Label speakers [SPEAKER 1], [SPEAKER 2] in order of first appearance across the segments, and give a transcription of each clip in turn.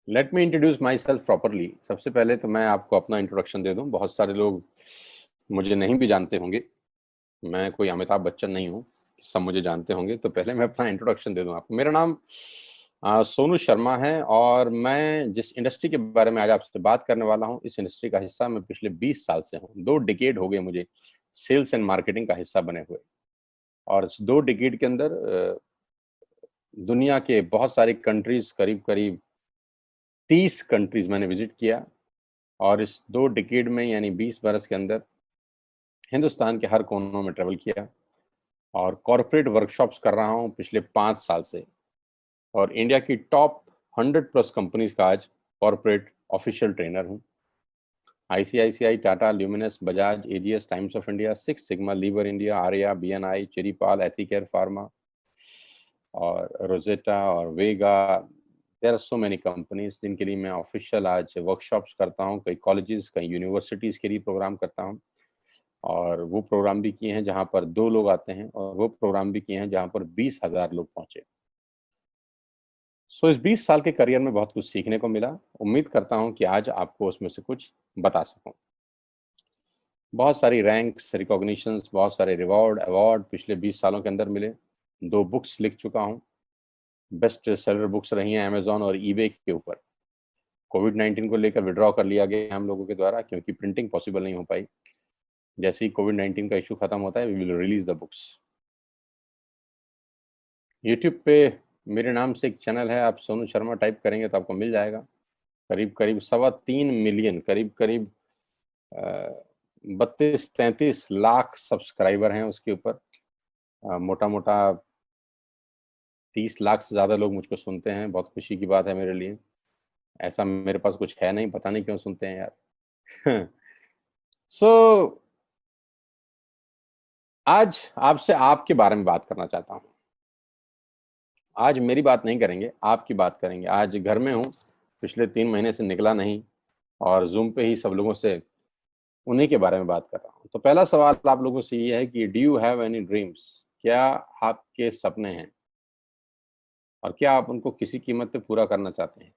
[SPEAKER 1] Let me introduce my self properly. सबसे पहले तो मैं आपको अपना इंट्रोडक्शन दे दूं। बहुत सारे लोग मुझे नहीं भी जानते होंगे। मैं कोई अमिताभ बच्चन नहीं हूं, सब मुझे जानते होंगे। तो पहले मैं अपना इंट्रोडक्शन दे दूं आपको। मेरा नाम सोनू शर्मा है और मैं जिस इंडस्ट्री के बारे में आज आपसे बात करने वाला हूं, इस इंडस्ट्री का हिस्सा मैं पिछले 20 साल से हूं। 2 डिकेड हो गए मुझे सेल्स एंड मार्केटिंग का हिस्सा बने हुए। और इस 2 डिकेड के अंदर दुनिया के बहुत सारी कंट्रीज, करीब करीब 30 कंट्रीज मैंने विजिट किया। और इस 2 डिकेड में यानी 20 बरस के अंदर हिंदुस्तान के हर कोनों में ट्रेवल किया और कॉरपोरेट वर्कशॉप्स कर रहा हूं पिछले 5 साल से। और इंडिया की टॉप 100 प्लस कंपनीज का आज कॉरपोरेट ऑफिशियल ट्रेनर हूं। ICICI, Tata, Luminous, Bajaj, AGS, Times of India, Six Sigma, Lever India, Arya, BNI, Cherrypal, Ethicare pharma और रोजेटा और वेगा। There are so many companies जिनके लिए मैं ऑफिशियल आज वर्कशॉप्स करता हूं। कई कॉलेजेस, कई यूनिवर्सिटीज के लिए प्रोग्राम करता हूं। और वो प्रोग्राम भी किए हैं जहां पर 2 लोग आते हैं, और वो प्रोग्राम भी किए हैं जहां पर 20,000 लोग पहुंचे। इस 20 साल के करियर में बहुत कुछ सीखने को मिला। उम्मीद करता हूं कि आज आपको उसमें से कुछ बता सकूं। बहुत सारी रैंक्स, रिकॉग्निशंस, बहुत सारे रिवॉर्ड, अवार्ड पिछले 20 सालों के अंदर मिले। 2 बुक्स लिख चुका हूं। बेस्ट सेलर बुक्स रही हैं अमेजॉन और ईबे के ऊपर। कोविड-19 को लेकर विड्रॉ कर लिया गया हम लोगों के द्वारा, क्योंकि प्रिंटिंग पॉसिबल नहीं हो पाई। जैसे ही कोविड-19 का इशू खत्म होता है, we will release the books. YouTube पे मेरे नाम से एक चैनल है, आप सोनू शर्मा टाइप करेंगे तो आपको मिल जाएगा। करीब करीब 3.25 मिलियन, करीब करीब 32-33 लाख सब्सक्राइबर हैं उसके ऊपर। मोटा मोटा 30 लाख से ज़्यादा लोग मुझको सुनते हैं। बहुत खुशी की बात है मेरे लिए। ऐसा मेरे पास कुछ है नहीं, पता नहीं क्यों सुनते हैं यार। सो आज आपसे आपके बारे में बात करना चाहता हूँ। आज मेरी बात नहीं करेंगे, आपकी बात करेंगे। आज घर में हूँ, पिछले 3 महीने से निकला नहीं और जूम पे ही सब लोगों से उन्हीं के बारे में बात कर रहा हूँ। तो पहला सवाल आप लोगों से ये है कि do you have any dreams? क्या आपके सपने हैं और क्या आप उनको किसी कीमत पे पूरा करना चाहते हैं?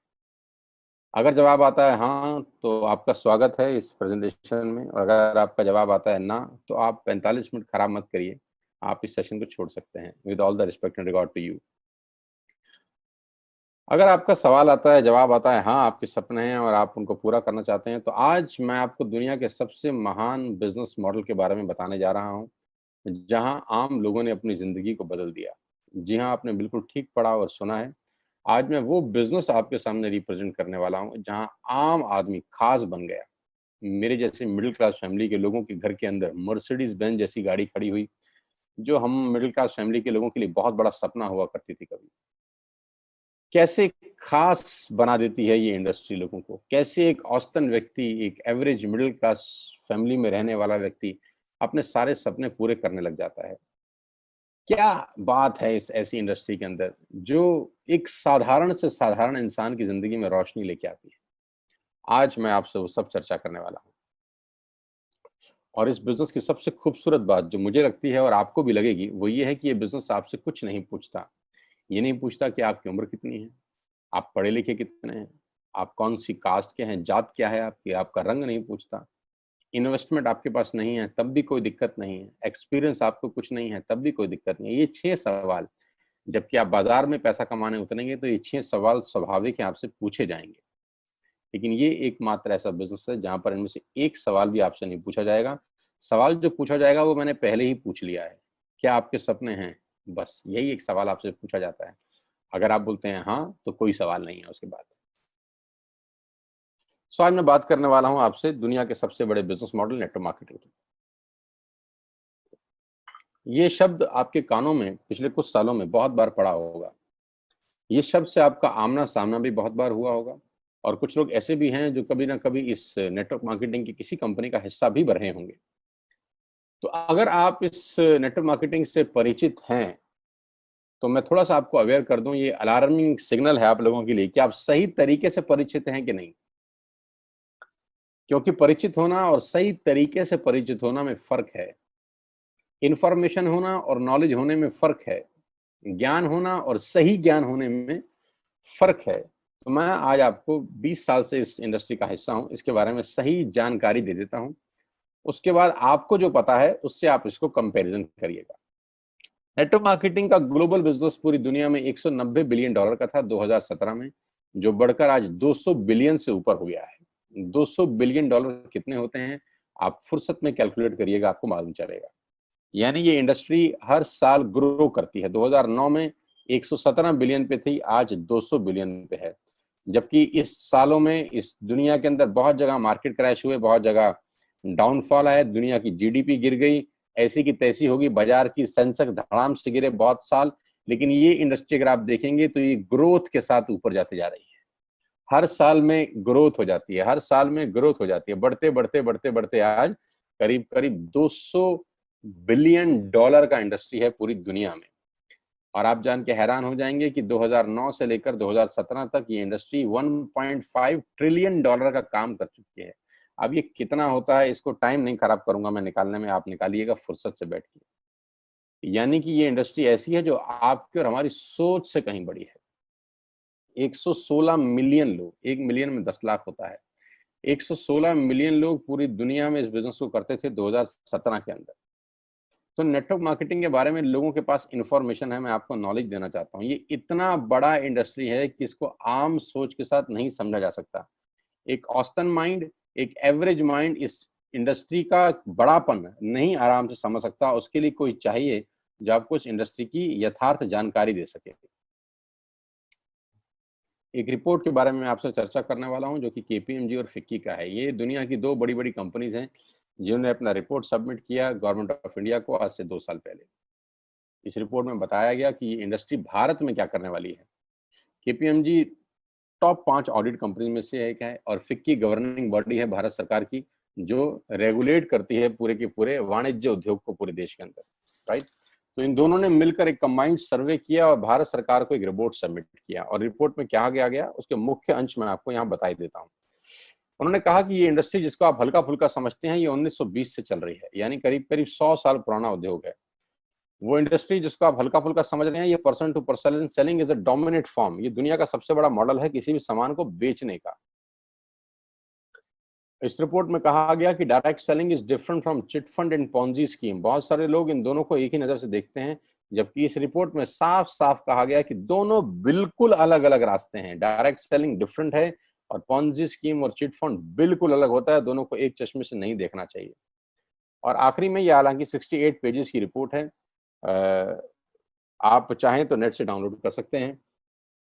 [SPEAKER 1] अगर जवाब आता है हाँ, तो आपका स्वागत है इस प्रेजेंटेशन में। और अगर आपका जवाब आता है ना, तो आप 45 मिनट खराब मत करिए, आप इस सेशन को छोड़ सकते हैं। With all the respect and regard to you. अगर आपका सवाल आता है, जवाब आता है हाँ, आपके सपने हैं और आप उनको पूरा करना चाहते हैं, तो आज मैं आपको दुनिया के सबसे महान बिजनेस मॉडल के बारे में बताने जा रहा हूँ, जहां आम लोगों ने अपनी जिंदगी को बदल दिया। जी हाँ, आपने बिल्कुल ठीक पढ़ा और सुना है। आज मैं वो बिजनेस आपके सामने रिप्रेजेंट करने वाला हूँ जहां आम आदमी खास बन गया। मेरे जैसे मिडिल क्लास फैमिली के लोगों के घर के अंदर मर्सिडीज बेंज जैसी गाड़ी खड़ी हुई, जो हम मिडिल क्लास फैमिली के लोगों के लिए बहुत बड़ा सपना हुआ करती थी कभी। कैसे खास बना देती है ये इंडस्ट्री लोगों को। कैसे एक औसतन व्यक्ति, एक एवरेज मिडिल क्लास फैमिली में रहने वाला व्यक्ति अपने सारे सपने पूरे करने लग जाता है। क्या बात है इस ऐसी इंडस्ट्री के अंदर जो एक साधारण से साधारण इंसान की जिंदगी में रोशनी लेके आती है। आज मैं आपसे वो सब चर्चा करने वाला हूँ। और इस बिजनेस की सबसे खूबसूरत बात जो मुझे लगती है और आपको भी लगेगी, वो ये है कि ये बिजनेस आपसे कुछ नहीं पूछता। ये नहीं पूछता कि आपकी उम्र कितनी है, आप पढ़े लिखे कितने हैं, आप कौन सी कास्ट के हैं, जात क्या है आपकी, आपका रंग नहीं पूछता। इन्वेस्टमेंट आपके पास नहीं है तब भी कोई दिक्कत नहीं है। एक्सपीरियंस आपको कुछ नहीं है तब भी कोई दिक्कत नहीं है। ये 6 सवाल, जबकि आप बाजार में पैसा कमाने उतरेंगे तो ये 6 सवाल स्वाभाविक है आपसे पूछे जाएंगे। लेकिन ये एकमात्र ऐसा बिजनेस है जहां पर इनमें से एक सवाल भी आपसे नहीं पूछा जाएगा। सवाल जो पूछा जाएगा वो मैंने पहले ही पूछ लिया है। क्या आपके सपने हैं? बस यही एक सवाल आपसे पूछा जाता है। अगर आप बोलते हैं हाँ, तो कोई सवाल नहीं है उसके बाद। सो आज मैं बात करने वाला हूं आपसे दुनिया के सबसे बड़े बिजनेस मॉडल नेटवर्क मार्केटिंग की। ये शब्द आपके कानों में पिछले कुछ सालों में बहुत बार पड़ा होगा। ये शब्द से आपका आमना सामना भी बहुत बार हुआ होगा। और कुछ लोग ऐसे भी हैं जो कभी ना कभी इस नेटवर्क मार्केटिंग की किसी कंपनी का हिस्सा भी रहे होंगे। तो अगर आप इस नेटवर्क मार्केटिंग से परिचित हैं, तो मैं थोड़ा सा आपको अवेयर कर दूं, ये अलार्मिंग सिग्नल है आप लोगों के लिए कि आप सही तरीके से परिचित हैं कि नहीं। क्योंकि परिचित होना और सही तरीके से परिचित होना में फर्क है। इंफॉर्मेशन होना और नॉलेज होने में फर्क है। ज्ञान होना और सही ज्ञान होने में फर्क है। तो मैं आज आपको 20 साल से इस इंडस्ट्री का हिस्सा हूं, इसके बारे में सही जानकारी दे देता हूं। उसके बाद आपको जो पता है उससे आप इसको कंपैरिजन करिएगा। नेटवर्क मार्केटिंग का ग्लोबल बिजनेस पूरी दुनिया में $190 बिलियन का था 2017 में, जो बढ़कर आज 200 बिलियन से ऊपर हो गया है। 200 बिलियन डॉलर कितने होते हैं, आप फुर्सत में कैलकुलेट करिएगा, आपको मालूम चलेगा। यानी ये इंडस्ट्री हर साल ग्रो करती है। 2009 में 117 बिलियन पे थी, आज 200 बिलियन पे है। जबकि इस सालों में इस दुनिया के अंदर बहुत जगह मार्केट क्रैश हुए, बहुत जगह डाउनफॉल आया, दुनिया की जीडीपी गिर गई, ऐसी की तैसी होगी, बाजार की सेंसेक्स धड़ाम से गिरे बहुत साल। लेकिन ये इंडस्ट्री अगर आप देखेंगे तो ये ग्रोथ के साथ ऊपर जाते जा रही है। हर साल में ग्रोथ हो जाती है, हर साल में ग्रोथ हो जाती है, बढ़ते बढ़ते बढ़ते बढ़ते आज करीब करीब 200 बिलियन डॉलर का इंडस्ट्री है पूरी दुनिया में। और आप जान के हैरान हो जाएंगे कि 2009 से लेकर 2017 तक ये इंडस्ट्री 1.5 ट्रिलियन डॉलर का काम कर चुकी है। अब ये कितना होता है, इसको टाइम नहीं खराब करूंगा मैं निकालने में, आप निकालिएगा फुर्सत से बैठ के। यानी कि ये इंडस्ट्री ऐसी है जो आपकी और हमारी सोच से कहीं बड़ी है। 116 मिलियन लोग, 1 मिलियन में 10 लाख होता है, 116 मिलियन लोग पूरी दुनिया में इस बिजनेस को करते थे 2017 के अंदर। तो नेटवर्क मार्केटिंग के बारे में लोगों के पास इंफॉर्मेशन है, मैं आपको नॉलेज देना चाहता हूँ। ये इतना बड़ा इंडस्ट्री है कि इसको आम सोच के साथ नहीं समझा जा सकता। एक औसतन माइंड, एक एवरेज माइंड इस इंडस्ट्री का बड़ापन नहीं आराम से समझ सकता। उसके लिए कोई चाहिए जो आपको इस इंडस्ट्री की यथार्थ जानकारी दे सके। एक रिपोर्ट के बारे में मैं आपसे चर्चा करने वाला हूं जो कि केपीएमजी और फिक्की का है। ये दुनिया की दो बड़ी बड़ी कंपनीज हैं जिन्होंने अपना रिपोर्ट सबमिट किया गवर्नमेंट ऑफ इंडिया को आज से 2 साल पहले। इस रिपोर्ट में बताया गया कि ये इंडस्ट्री भारत में क्या करने वाली है। केपीएमजी टॉप 5 ऑडिट कंपनी में से एक है और फिक्की गवर्निंग बॉडी है भारत सरकार की, जो रेगुलेट करती है पूरे के पूरे वाणिज्य उद्योग को पूरे देश के अंदर, राइट। तो इन दोनों ने मिलकर एक कंबाइंड सर्वे किया और भारत सरकार को एक रिपोर्ट सबमिट किया। और रिपोर्ट में क्या गया उसके मुख्य अंश में आपको यहाँ बताई देता हूँ। उन्होंने कहा कि ये इंडस्ट्री जिसको आप हल्का फुल्का समझते हैं, ये 1920 से चल रही है, यानी करीब करीब 100 साल पुराना उद्योग है। वो इंडस्ट्री जिसको आप हल्का फुल्का समझ रहे हैं, ये person to person selling is a dominate form, ये दुनिया का सबसे बड़ा मॉडल है किसी भी सामान को बेचने का। इस रिपोर्ट में कहा गया कि direct selling is different from chit fund and Ponzi scheme. बहुत सारे लोग इन दोनों को एक ही नजर से देखते हैं, जबकि इस रिपोर्ट में साफ साफ कहा गया कि दोनों बिल्कुल अलग अलग रास्ते हैं। डायरेक्ट सेलिंग डिफरेंट है और पॉन्जी स्कीम और चिट फंड बिल्कुल अलग होता है। दोनों को एक चश्मे से नहीं देखना चाहिए। और आखिरी में ये हालांकि 68 पेजेस की रिपोर्ट है, आप चाहें तो नेट से डाउनलोड कर सकते हैं।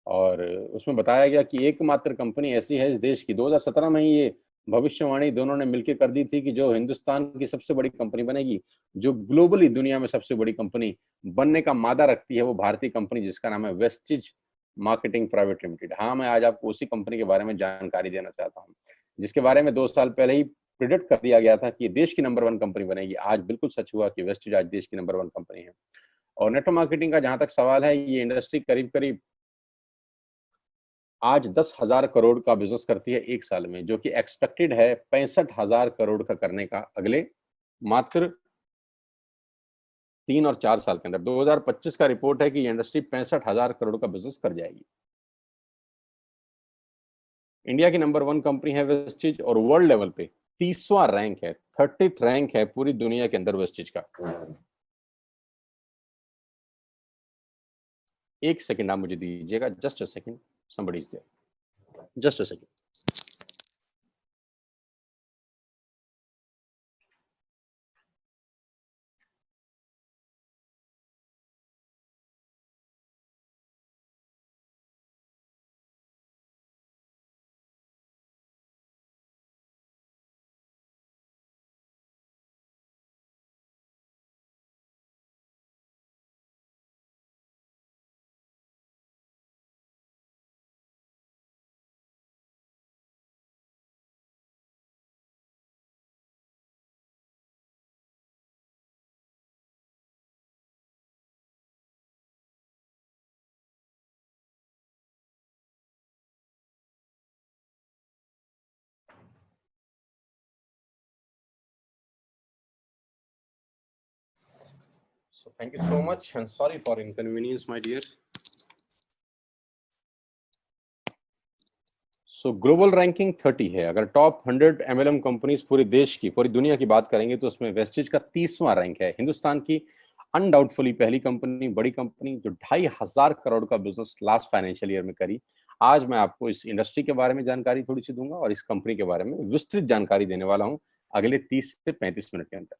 [SPEAKER 1] और उसमें बताया गया कि एकमात्र कंपनी ऐसी है इस देश की, 2017 में ही ये भविष्यवाणी दोनों ने मिलकर कर दी थी कि जो हिंदुस्तान की सबसे बड़ी कंपनी बनेगी, जो ग्लोबली दुनिया में सबसे बड़ी कंपनी बनने का मादा रखती है, वो भारतीय कंपनी जिसका नाम है वेस्टिज मार्केटिंग प्राइवेट लिमिटेड। हाँ, मैं आज आपको उसी कंपनी के बारे में जानकारी देना चाहता हूँ, जिसके बारे में 2 साल पहले ही प्रिडिक्ट कर दिया गया था कि देश की नंबर 1 कंपनी बनेगी। आज बिल्कुल सच हुआ कि वेस्टिज आज देश की नंबर 1 कंपनी है। और नेटवर्क मार्केटिंग का जहां तक सवाल है, ये इंडस्ट्री करीब करीब आज 10,000 करोड़ का बिजनेस करती है एक साल में, जो कि एक्सपेक्टेड है 65,000 करोड़ का करने का अगले मात्र 3 और 4 साल के अंदर। 2025 का रिपोर्ट है कि ये इंडस्ट्री 65,000 करोड़ का बिजनेस कर जाएगी। इंडिया की नंबर 1 कंपनी है वेस्टिज और वर्ल्ड लेवल पे 30वां रैंक है, 30th रैंक है पूरी दुनिया के अंदर वेस्टिज का। एक सेकंड आप मुझे दीजिएगा, just a second, somebody is there, just a second। So thank you so much and sorry for inconvenience, my dear। So global ranking 30 है। अगर टॉप 100 एमएलएम कंपनीज पूरे देश की, पूरी दुनिया की बात करेंगे तो उसमें वेस्टिज का 30वां रैंक है। हिंदुस्तान की अनडाउटफुली पहली कंपनी, बड़ी कंपनी जो 2,500 करोड़ का बिजनेस लास्ट फाइनेंशियल ईयर में करी। आज मैं आपको इस इंडस्ट्री के बारे में जानकारी थोड़ी सी दूंगा और इस कंपनी के बारे में विस्तृत जानकारी देने वाला हूं अगले 30 से 35 मिनट के अंदर।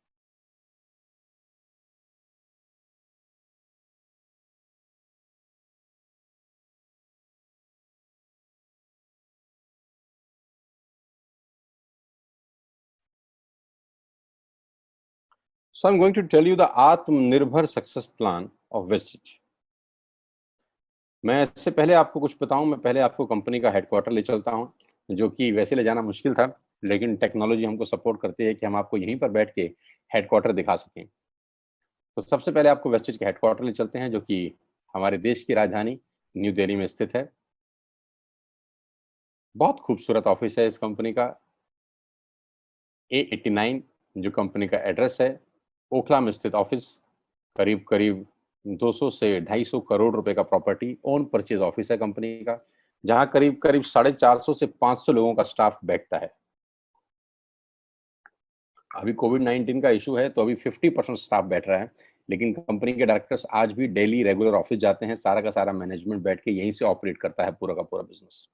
[SPEAKER 1] So I'm going to tell you the आत्मनिर्भर सक्सेस प्लान ऑफ वेस्टिज। मैं इससे पहले आपको कुछ बताऊं, मैं पहले आपको कंपनी का हेडक्वार्टर ले चलता हूं, जो कि वैसे ले जाना मुश्किल था, लेकिन टेक्नोलॉजी हमको सपोर्ट करती है कि हम आपको यहीं पर बैठ के हेडक्वार्टर दिखा सकें। तो सबसे पहले आपको वेस्टिज के हेडक्वार्टर ले चलते हैं, जो कि हमारे देश की राजधानी न्यू दिल्ली में स्थित है। बहुत खूबसूरत ऑफिस है इस कंपनी का। A89 जो कंपनी का एड्रेस है, ओखला में स्थित ऑफिस। करीब करीब 200 से 250 करोड़ रुपए का प्रॉपर्टी ओन परचेज ऑफिस है कंपनी का, जहां करीब करीब 450 से 500 लोगों का स्टाफ बैठता है। अभी कोविड-19 का इशू है तो अभी 50% स्टाफ बैठ रहा है, लेकिन कंपनी के डायरेक्टर्स आज भी डेली रेगुलर ऑफिस जाते हैं। सारा का सारा मैनेजमेंट बैठ के यहीं से ऑपरेट करता है पूरा का पूरा बिजनेस।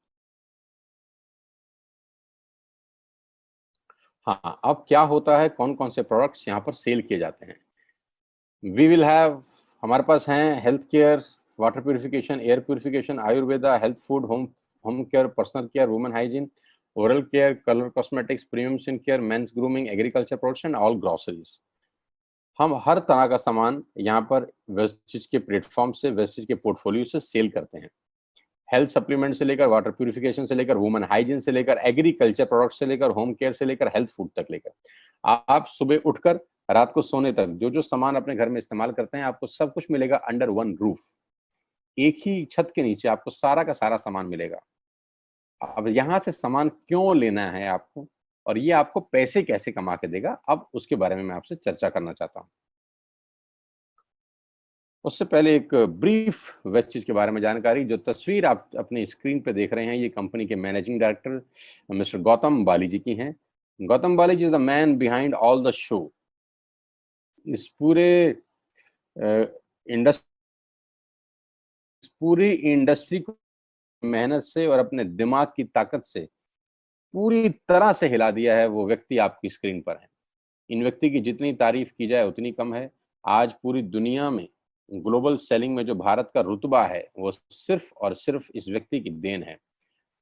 [SPEAKER 1] हाँ, अब क्या होता है, कौन कौन से प्रोडक्ट्स यहाँ पर सेल किए जाते हैं। वी विल हैव, हमारे पास हैं health care, water purification, air purification, Ayurveda, health food, home home care, personal care, women hygiene, oral care, colour cosmetics, premium skin care, mains grooming, agriculture products and all groceries. हम हर तरह का सामान यहाँ पर Vestige के platform से, Vestige के portfolio से सेल करते हैं। हेल्थ सप्लीमेंट से लेकर, वाटर प्यूरिफिकेशन से लेकर, वुमेन हाइजीन से लेकर, एग्रीकल्चर प्रोडक्ट से लेकर, होम केयर से लेकर, हेल्थ फूड तक लेकर, आप सुबह उठकर रात को सोने तक जो जो सामान अपने घर में इस्तेमाल करते हैं, आपको सब कुछ मिलेगा अंडर वन रूफ। एक ही छत के नीचे आपको सारा का सारा सामान मिलेगा। अब यहाँ से सामान क्यों लेना है आपको, और ये आपको पैसे कैसे कमा के देगा, अब उसके बारे में मैं आपसे चर्चा करना चाहता हूँ। उससे पहले एक ब्रीफ वेस्टिज के बारे में जानकारी। जो तस्वीर आप अपनी स्क्रीन पे देख रहे हैं, ये कंपनी के managing director mister Gautam Bali ji की हैं। Gautam Bali ji is the man behind all the show. इस पूरे इंडस्ट्री, पूरी इंडस्ट्री को मेहनत से और अपने दिमाग की ताकत से पूरी तरह से हिला दिया है, वो व्यक्ति आपकी स्क्रीन पर है। इन व्यक्ति की जितनी तारीफ की जाए उतनी कम है। आज पूरी दुनिया में ग्लोबल सेलिंग में जो भारत का रुतबा है, वो सिर्फ और सिर्फ इस व्यक्ति की देन है।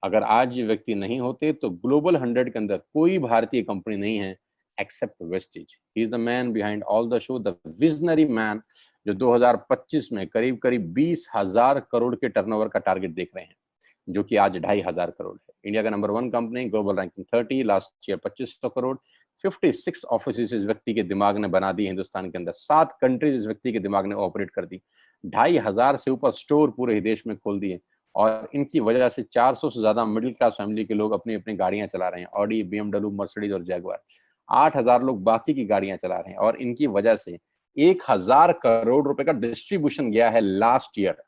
[SPEAKER 1] अगर आज ये व्यक्ति नहीं होते तो ग्लोबल 100 के अंदर कोई भारतीय कंपनी नहीं है except Vestige. He is the man behind all the show, the visionary man, जो 2025 में करीब करीब 20,000 करोड़ के टर्नओवर का टारगेट देख रहे हैं, जो कि आज 2,500 करोड़ है। इंडिया का number 1 company, global ranking 30, last year 2500 crore. 56 office इस व्यक्ति के दिमाग ने बना दी हिंदुस्तान के अंदर। 7 कंट्रीज इस व्यक्ति के दिमाग ने ऑपरेट कर दी। 2,500 से ऊपर स्टोर पूरे ही देश में खोल दिए, और इनकी वजह से 400 से ज्यादा मिडिल क्लास फैमिली के लोग अपनी अपनी गाड़ियां चला रहे हैं, ऑडी, BMW, मर्सिडीज और जैगुआर। 8,000 लोग बाकी की गाड़ियां चला रहे हैं, और इनकी वजह से 1,000 करोड़ रुपए का डिस्ट्रीब्यूशन गया है लास्ट ईयर।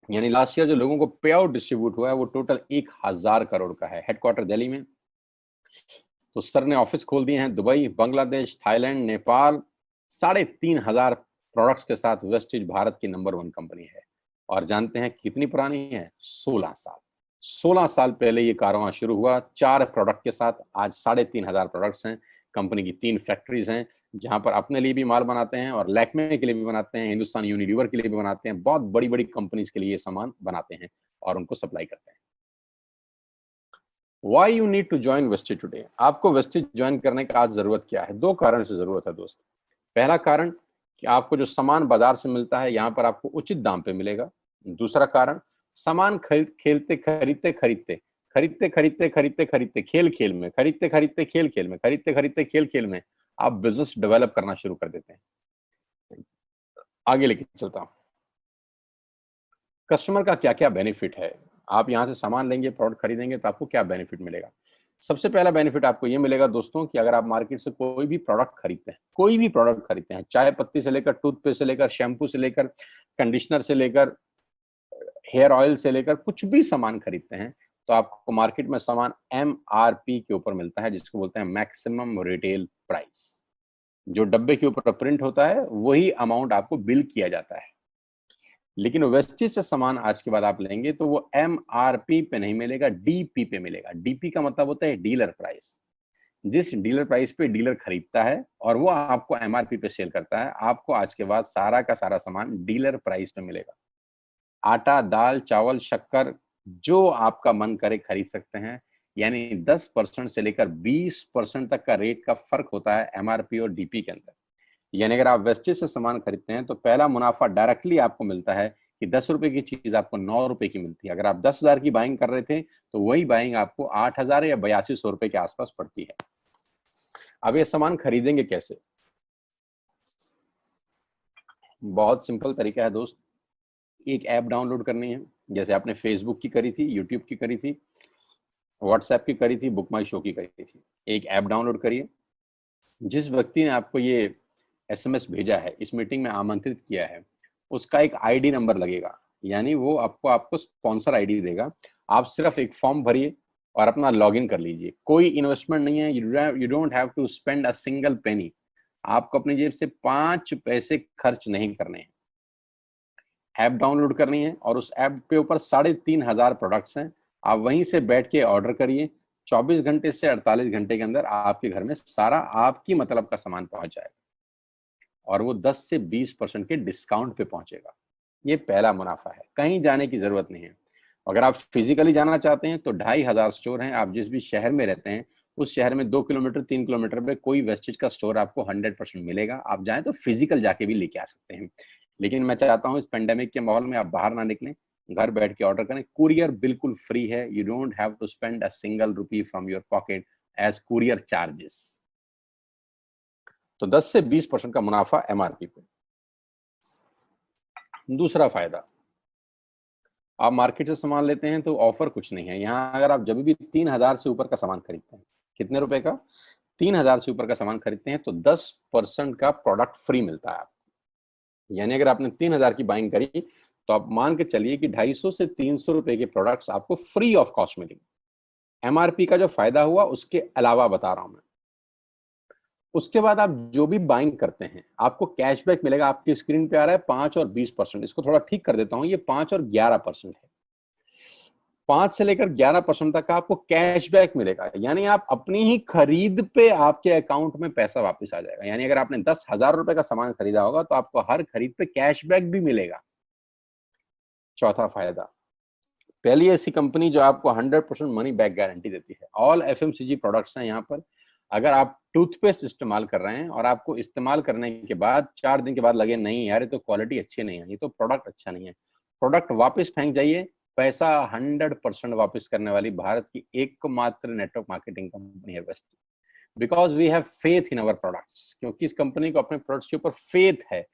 [SPEAKER 1] यानी लास्ट ईयर जो लोगों को पे आउट डिस्ट्रीब्यूट हुआ है, वो टोटल 1,000 करोड़ का है। हेडक्वार्टर दिल्ली में। तो सर ने ऑफिस खोल दिए हैं Dubai, Bangladesh, Thailand, Nepal. 3,500 products के साथ वेस्टिज भारत की नंबर 1 कंपनी है। और जानते हैं कितनी पुरानी है? 16 साल। 16 साल पहले ये कारवां शुरू हुआ 4 प्रोडक्ट के साथ। आज 3,500 प्रोडक्ट्स हैं। कंपनी की 3 फैक्ट्रीज हैं, जहां पर अपने लिए भी माल बनाते हैं और लैक्मे के लिए भी बनाते हैं, हिंदुस्तान यूनिलीवर के लिए भी बनाते हैं। बहुत बड़ी बड़ी कंपनीज के लिए ये सामान बनाते हैं और उनको सप्लाई करते हैं। Why you need to join Vestige today? आपको वेस्टिज ज्वाइन करने का आज जरूरत क्या है? 2 कारण से जरूरत है दोस्त। पहला कारण कि आपको जो सामान बाजार से मिलता है, यहाँ पर आपको उचित दाम पे मिलेगा। दूसरा कारण, सामान खरीदते खरीदते खरीदते खरीदते खरीदते खरीदते खरीदते खेल खेल में, खरीदते खरीदते खेल खेल में, खरीदते खरीदते खेल खेल में आप बिजनेस डेवलप करना शुरू कर देते हैं। आगे लेके चलता हूँ। कस्टमर का क्या क्या बेनिफिट है? आप यहाँ से सामान लेंगे, प्रोडक्ट खरीदेंगे, तो आपको क्या बेनिफिट मिलेगा? सबसे पहला बेनिफिट आपको ये मिलेगा दोस्तों कि अगर आप मार्केट से कोई भी प्रोडक्ट खरीदते हैं, कोई भी प्रोडक्ट खरीदते हैं, चाय पत्ती से लेकर, टूथपेस्ट से लेकर, शैम्पू से लेकर, कंडीशनर से लेकर, हेयर ऑयल से लेकर कुछ भी सामान खरीदते हैं तो आपको मार्केट में सामान MRP के ऊपर मिलता है, जिसको बोलते हैं मैक्सिमम रिटेल प्राइस। जो डब्बे के ऊपर प्रिंट होता है वही अमाउंट आपको बिल किया जाता है। लेकिन वेस्टेज से सामान आज के बाद आप लेंगे तो वो MRP पे नहीं मिलेगा, DP पे मिलेगा। DP का मतलब होता है डीलर प्राइस। जिस डीलर प्राइस पे डीलर खरीदता है और वो आपको MRP पे सेल करता है, आपको आज के बाद सारा का सारा सामान डीलर प्राइस पे मिलेगा। आटा, दाल, चावल, शक्कर जो आपका मन करे खरीद सकते हैं। यानी 10% से लेकर 20% तक का रेट का फर्क होता है MRP और DP के अंदर। यानी अगर आप वेस्टेज से सामान खरीदते हैं तो पहला मुनाफा डायरेक्टली आपको मिलता है कि 10 रुपए की चीज आपको 9 रुपए की मिलती है। अगर आप 10,000 की बाइंग कर रहे थे तो वही बाइंग आपको 8,000 या 8200 रुपए के आसपास पड़ती है। अब ये सामान खरीदेंगे कैसे? बहुत सिंपल तरीका है दोस्त। एक ऐप डाउनलोड करनी है, जैसे आपने फेसबुक की करी थी, यूट्यूब की करी थी, व्हाट्सएप की करी थी, बुक माई शो की करी थी। एक ऐप डाउनलोड करिए। जिस व्यक्ति ने आपको ये SMS भेजा है, इस मीटिंग में आमंत्रित किया है, उसका एक ID नंबर लगेगा। यानी वो आपको स्पॉन्सर ID देगा। आप सिर्फ एक फॉर्म भरिए और अपना लॉगिन कर लीजिए। कोई इन्वेस्टमेंट नहीं है, you don't have to spend a single penny. आपको अपनी जेब से 5 पैसे खर्च नहीं करने हैं। ऐप डाउनलोड करनी है और उस ऐप के ऊपर 3,500 प्रोडक्ट्स हैं। आप वहीं से बैठ के ऑर्डर करिए। 24 घंटे से 48 घंटे के अंदर आपके घर में सारा आपकी मतलब का सामान पहुंच जाएगा और वो 10 से 20% के डिस्काउंट पे पहुंचेगा। ये पहला मुनाफा है, कहीं जाने की जरूरत नहीं है। अगर आप फिजिकली जाना चाहते हैं तो 2,500 स्टोर हैं। आप जिस भी शहर में रहते हैं उस शहर में 2 किलोमीटर 3 किलोमीटर पे कोई वेस्टेज का स्टोर आपको 100% मिलेगा। आप जाएं तो फिजिकल जाके भी लेके आ सकते हैं। लेकिन मैं चाहता हूं इस पेंडेमिक के माहौल में आप बाहर ना निकलें, घर बैठ के ऑर्डर करें। कुरियर बिल्कुल फ्री है। You don't have to spend a single rupee from your pocket as courier charges. तो 10 से 20% का मुनाफा MRP पे। दूसरा फायदा, आप मार्केट से सामान लेते हैं तो ऑफर कुछ नहीं है यहाँ। अगर आप जब भी 3,000 से ऊपर का सामान खरीदते हैं, कितने रुपए का? 3,000 से ऊपर का सामान खरीदते हैं तो 10% का प्रोडक्ट फ्री मिलता है आपको। यानी अगर आपने 3,000 की बाइंग करी तो आप मान के चलिए कि 250 से 300 रुपए के प्रोडक्ट्स आपको फ्री ऑफ कॉस्ट मिलेंगे। MRP का जो फायदा हुआ उसके अलावा बता रहा हूं मैं। उसके बाद आप जो भी बाइंग करते हैं आपको कैशबैक मिलेगा। आपकी स्क्रीन पे आ रहा है 5 और 20%। इसको थोड़ा ठीक कर देता हूं, ये 5 और 11% है। 5 से लेकर 11% तक का आपको कैशबैक मिलेगा। यानी आप अपनी ही खरीद पे आपके अकाउंट में पैसा वापस आ जाएगा। यानी अगर आपने 10,000 रुपए का सामान खरीदा होगा तो आपको हर खरीद पे कैशबैक भी मिलेगा। चौथा फायदा, पहली ऐसी कंपनी जो आपको 100% मनी बैक गारंटी देती है। ऑल FMCG प्रोडक्ट्स हैं यहाँ पर। अगर आप टूथपेस्ट इस्तेमाल कर रहे हैं और आपको इस्तेमाल करने के बाद 4 दिन के बाद लगे नहीं यार ये तो क्वालिटी अच्छी नहीं है, ये तो प्रोडक्ट अच्छा नहीं है, प्रोडक्ट वापस फेंक जाइए। पैसा 100% वापस करने वाली भारत की एकमात्र नेटवर्क मार्केटिंग कंपनी है Vestige. Because we have faith in our products. क्योंकि इस कंपनी को अपने प्रोडक्ट्स के ऊपर फेथ है।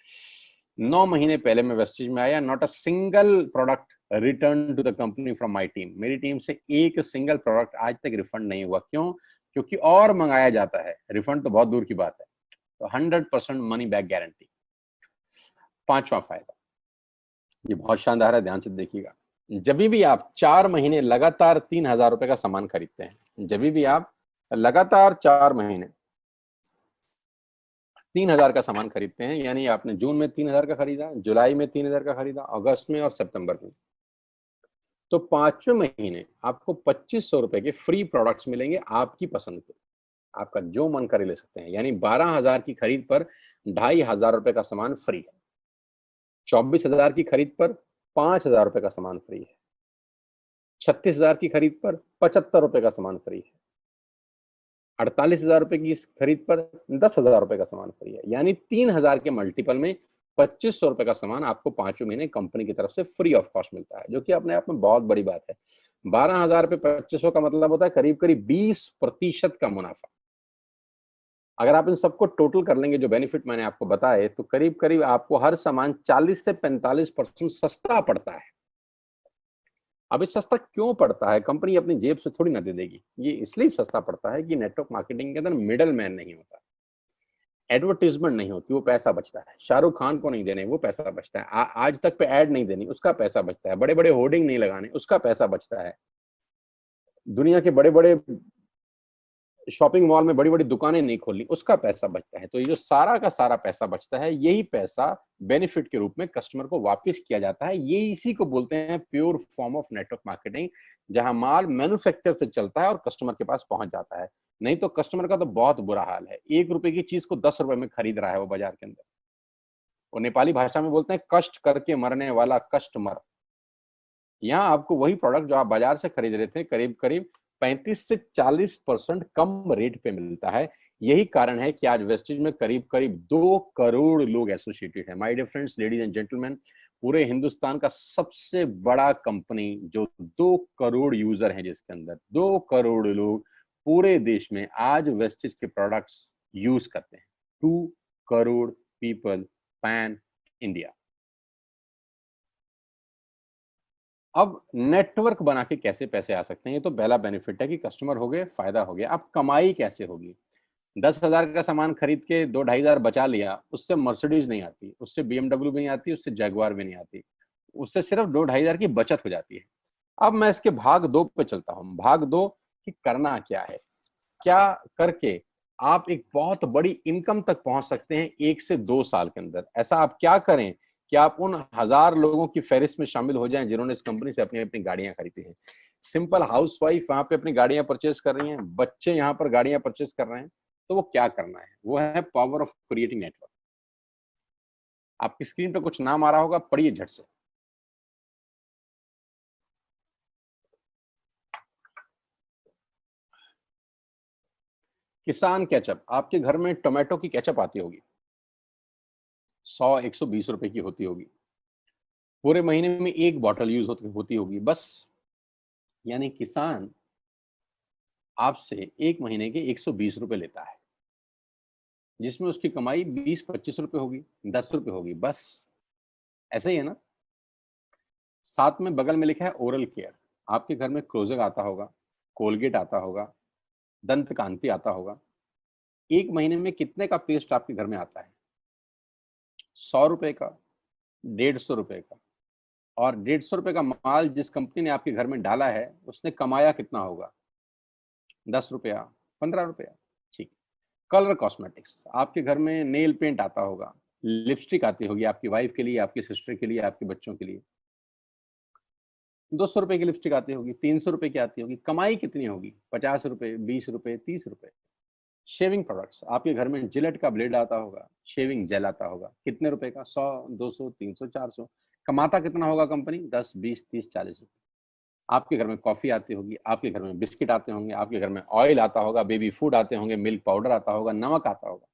[SPEAKER 1] 9 महीने पहले मैं वेस्टेज में आया, not a single product return to the company from my team. मेरी टीम से एक सिंगल प्रोडक्ट आज तक रिफंड नहीं हुआ। क्यों? क्योंकि और मंगाया जाता है, रिफंड तो बहुत दूर की बात है। तो 100% मनी बैक गारंटी। पांचवा फायदा, ये बहुत शानदार है, ध्यान से देखिएगा। जब भी आप 4 महीने लगातार 3,000 रुपए का सामान खरीदते हैं, जब भी आप लगातार 4 महीने 3,000 का सामान खरीदते हैं, यानी आपने जून में 3,000 का खरीदा, जुलाई में 3,000 का खरीदा, अगस्त में और सितंबर में, तो 5वें महीने आपको 2,500 रुपए के फ्री प्रोडक्ट्स मिलेंगे आपकी पसंद के। आपका जो मन करे ले सकते हैं। यानी 12,000 की खरीद पर 2,500 रुपए का सामान फ्री है। 24,000 की खरीद पर 5,000 रुपए का सामान फ्री है। 36,000 की खरीद पर 75 रुपए का सामान फ्री है। 48,000 रुपए की खरीद पर 10,000 रुपए का सामान फ्री है। यानी 3,000 के मल्टीपल में 2,500 रुपए का सामान आपको 5वें महीने कंपनी की तरफ से फ्री ऑफ कॉस्ट मिलता है, जो कि अपने आप में बहुत बड़ी बात है। 12,000 पे 2,500 का मतलब होता है करीब करीब 20% का मुनाफा। अगर आप इन सबको टोटल कर लेंगे जो बेनिफिट मैंने आपको बताए, तो करीब करीब आपको हर सामान 40 से 45% सस्ता पड़ता है। अब ये सस्ता क्यों पड़ता है? कंपनी अपनी जेब से थोड़ी ना दे देगी। ये इसलिए सस्ता पड़ता है कि नेटवर्क मार्केटिंग के अंदर मिडल मैन नहीं होता। एडवर्टीजमेंट नहीं होती, वो पैसा बचता है। शाहरुख खान को नहीं देने, वो पैसा बचता है। आज तक पे ऐड नहीं देनी, उसका पैसा बचता है। बड़े बड़े होर्डिंग नहीं लगाने, उसका पैसा बचता है। दुनिया के बड़े बड़े शॉपिंग मॉल में बड़ी बड़ी दुकानें नहीं खोलनी, उसका पैसा बचता है। तो ये जो सारा का सारा पैसा बचता है, यही पैसा बेनिफिट के रूप में कस्टमर को वापस किया जाता है। ये इसी को बोलते हैं pure form of network marketing, जहां माल मैन्युफैक्चर से चलता है और कस्टमर के पास पहुंच जाता है। नहीं तो कस्टमर का तो बहुत बुरा हाल है, 1 रुपए की चीज को 10 रुपए में खरीद रहा है वो बाजार के अंदर। और नेपाली भाषा में बोलते हैं कष्ट करके मरने वाला कस्टमर। यहाँ आपको वही प्रोडक्ट जो आप बाजार से खरीद रहे थे, करीब करीब 35 से 40% कम रेट पे मिलता है। यही कारण है कि आज वेस्टेज में करीब करीब 2 करोड़ लोग एसोसिएटेड है। My dear friends, ladies and gentleman, पूरे हिंदुस्तान का सबसे बड़ा कंपनी जो 2 करोड़ यूजर हैं, जिसके अंदर 2 करोड़ लोग पूरे देश में आज वेस्टेज के प्रोडक्ट्स यूज करते हैं। 2 करोड़ पीपल पैन इंडिया। अब नेटवर्क बना के कैसे पैसे आ सकते हैं, ये तो पहला बेनिफिट है कि कस्टमर हो गए, फायदा हो गया। अब कमाई कैसे होगी? 10,000 का सामान खरीद के 2-2,500 बचा लिया, उससे मर्सिडीज नहीं आती, उससे BMW भी नहीं आती, उससे जैगवार भी नहीं आती, उससे सिर्फ 2-2,500 की बचत हो जाती है। अब मैं इसके भाग 2 पे चलता हूँ। भाग 2 कि करना क्या है, क्या करके आप एक बहुत बड़ी इनकम तक पहुंच सकते हैं 1 से 2 साल के अंदर। ऐसा आप क्या करें कि आप उन 1,000 लोगों की फहरिस्त में शामिल हो जाएं जिन्होंने इस कंपनी से अपनी अपनी गाड़ियां खरीदी हैं। सिंपल हाउसवाइफ वहां पे अपनी गाड़ियां परचेज कर रही हैं, बच्चे यहाँ पर गाड़ियां परचेज कर रहे हैं। तो वो क्या करना है? वो है पावर ऑफ क्रिएटिंग नेटवर्क। आपकी स्क्रीन पे कुछ नाम आ रहा होगा, पढ़िए झट से। किसान केचप। आपके घर में टोमेटो की केचप आती होगी, 100-120 रुपए की होती होगी। पूरे महीने में 1 बॉटल यूज होती होगी बस। यानी किसान आपसे 1 महीने के 120 रुपए लेता है, जिसमें उसकी कमाई 20-25 रुपए होगी, 10 रुपए होगी बस। ऐसा ही है ना? साथ में बगल में लिखा है ओरल केयर। आपके घर में क्लोजर आता होगा, कोलगेट आता होगा, दंत कांति आता होगा। 1 महीने में कितने का पेस्ट आपके घर में आता है? 100 रुपए का, 150 रुपए का। और 150 रुपए का माल जिस कंपनी ने आपके घर में डाला है, उसने कमाया कितना होगा? 10 रुपया, 15 रुपया। ठीक। Colour cosmetics. आपके घर में नेल पेंट आता होगा, लिपस्टिक आती होगी आपकी वाइफ के लिए, आपकी सिस्टर के लिए, आपके बच्चों के लिए। 200 रुपए की लिपस्टिक आती होगी, 300 रुपए की आती होगी। कमाई कितनी होगी? 50 रुपए, 20 रुपए, 30 रुपए। Shaving products. आपके घर में जिलेट का ब्लेड आता होगा, शेविंग जेल आता होगा, कितने रुपए का? 100, 200, 300, 400। कमाता कितना होगा कंपनी? 10, 20, 30, 40 रुपए। आपके घर में कॉफी आती होगी, आपके घर में बिस्किट आते होंगे, आपके घर में ऑयल आता होगा, बेबी फूड आते होंगे, मिल्क पाउडर आता होगा, नमक आता होगा।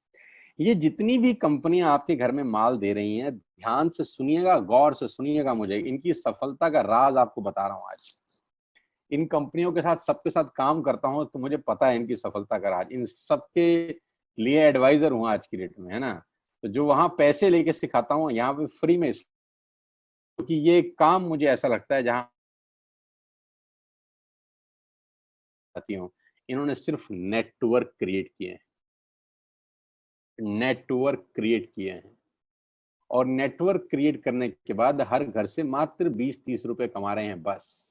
[SPEAKER 1] ये जितनी भी कंपनियां आपके घर में माल दे रही हैं, ध्यान से सुनिएगा, गौर से सुनिएगा। मुझे इनकी सफलता का राज आपको बता रहा हूं आज। इन कंपनियों के साथ, सबके साथ काम करता हूं, तो मुझे पता है इनकी सफलता का राज। इन सबके लिए एडवाइजर हूं आज की डेट में, है ना? तो जो वहां पैसे लेके सिखाता हूँ, यहाँ पे फ्री में, क्योंकि ये काम मुझे ऐसा लगता है जहां आती हूँ, इन्होंने सिर्फ नेटवर्क क्रिएट किए हैं, नेटवर्क क्रिएट किए हैं। और नेटवर्क क्रिएट करने के बाद हर घर से मात्र 20-30 रुपए कमा रहे हैं बस।